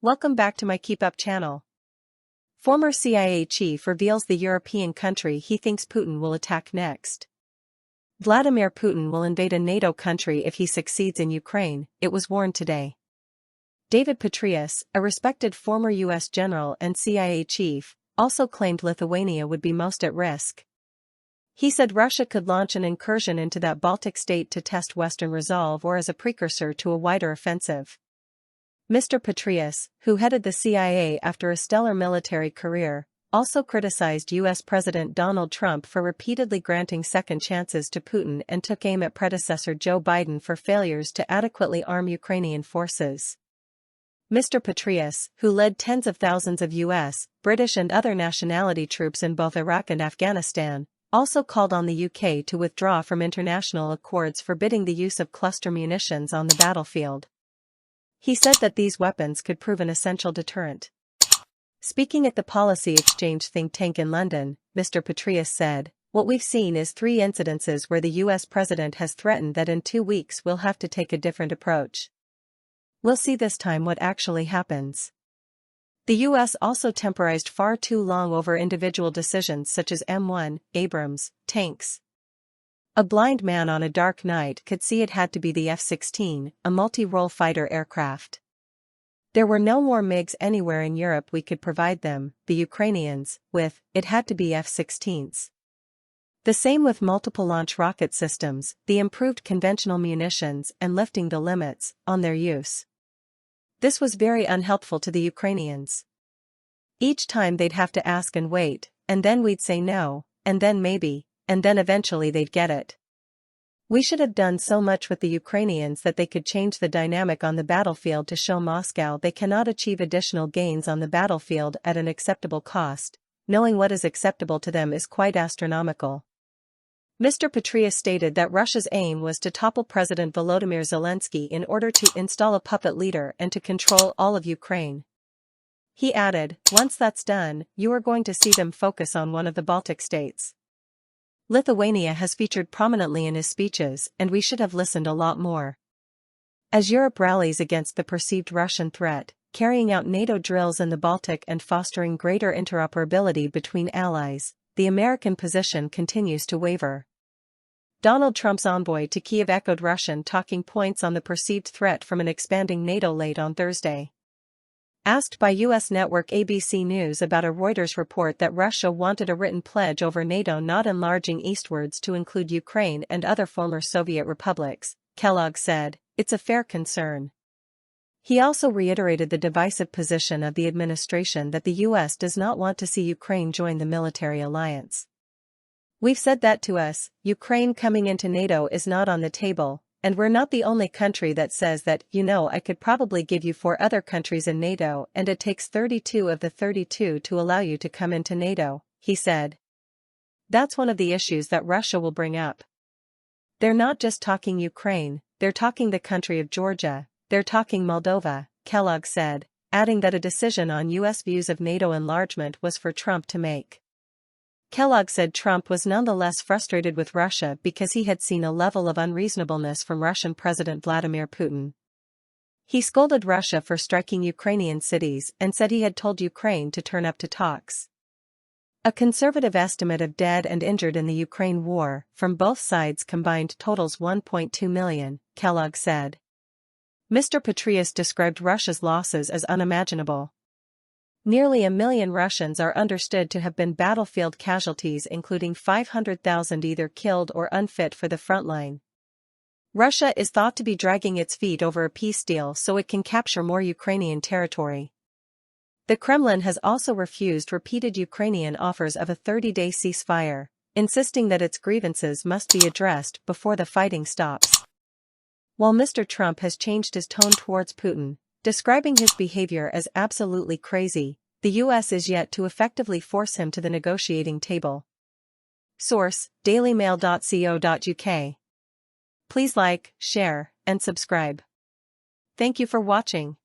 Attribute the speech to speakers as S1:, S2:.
S1: Welcome back to my KEEPUP channel. Former CIA chief reveals the European country he thinks Putin will attack next. Vladimir Putin will invade a NATO country if he succeeds in Ukraine, it was warned today. David Petraeus, a respected former U.S. general and CIA chief, also claimed Lithuania would be most at risk. He said Russia could launch an incursion into that Baltic state to test Western resolve or as a precursor to a wider offensive. Mr. Petraeus, who headed the CIA after a stellar military career, also criticized U.S. President Donald Trump for repeatedly granting second chances to Putin and took aim at predecessor Joe Biden for failures to adequately arm Ukrainian forces. Mr. Petraeus, who led tens of thousands of U.S., British and other nationality troops in both Iraq and Afghanistan, also called on the UK to withdraw from international accords forbidding the use of cluster munitions on the battlefield. He said that these weapons could prove an essential deterrent. Speaking at the Policy Exchange think tank in London, Mr. Petraeus said, "What we've seen is 3 incidences where the US president has threatened that in 2 weeks we'll have to take a different approach. We'll see this time what actually happens." The US also temporized far too long over individual decisions such as M1, Abrams, tanks. A blind man on a dark night could see it had to be the F-16, a multi-role fighter aircraft. There were no more MiGs anywhere in Europe we could provide them, the Ukrainians, with, it had to be F-16s. The same with multiple launch rocket systems, the improved conventional munitions and lifting the limits on their use. This was very unhelpful to the Ukrainians. Each time they'd have to ask and wait, and then we'd say no, and then maybe, and then eventually they'd get it. We should have done so much with the Ukrainians that they could change the dynamic on the battlefield to show Moscow they cannot achieve additional gains on the battlefield at an acceptable cost. Knowing what is acceptable to them is quite astronomical. Mr. Petraeus stated that Russia's aim was to topple President Volodymyr Zelensky in order to install a puppet leader and to control all of Ukraine. He added, "Once that's done, you are going to see them focus on one of the Baltic states." Lithuania has featured prominently in his speeches, and we should have listened a lot more. As Europe rallies against the perceived Russian threat, carrying out NATO drills in the Baltic and fostering greater interoperability between allies, the American position continues to waver. Donald Trump's envoy to Kiev echoed Russian talking points on the perceived threat from an expanding NATO late on Thursday. Asked by U.S. network ABC News about a Reuters report that Russia wanted a written pledge over NATO not enlarging eastwards to include Ukraine and other former Soviet republics, Kellogg said, "It's a fair concern." He also reiterated the divisive position of the administration that the U.S. does not want to see Ukraine join the military alliance. "We've said that to us, Ukraine coming into NATO is not on the table. And we're not the only country that says that, I could probably give you 4 other countries in NATO and it takes 32 of the 32 to allow you to come into NATO," he said. That's one of the issues that Russia will bring up. They're not just talking Ukraine, they're talking the country of Georgia, they're talking Moldova, Kellogg said, adding that a decision on U.S. views of NATO enlargement was for Trump to make. Kellogg said Trump was nonetheless frustrated with Russia because he had seen a level of unreasonableness from Russian President Vladimir Putin. He scolded Russia for striking Ukrainian cities and said he had told Ukraine to turn up to talks. A conservative estimate of dead and injured in the Ukraine war, from both sides combined, totals 1.2 million, Kellogg said. Mr. Petraeus described Russia's losses as unimaginable. Nearly 1 million Russians are understood to have been battlefield casualties, including 500,000 either killed or unfit for the front line. Russia is thought to be dragging its feet over a peace deal so it can capture more Ukrainian territory. The Kremlin has also refused repeated Ukrainian offers of a 30-day ceasefire, insisting that its grievances must be addressed before the fighting stops. While Mr. Trump has changed his tone towards Putin, describing his behavior as absolutely crazy, the U.S. is yet to effectively force him to the negotiating table. Source: dailymail.co.uk. Please like, share, and subscribe. Thank you for watching.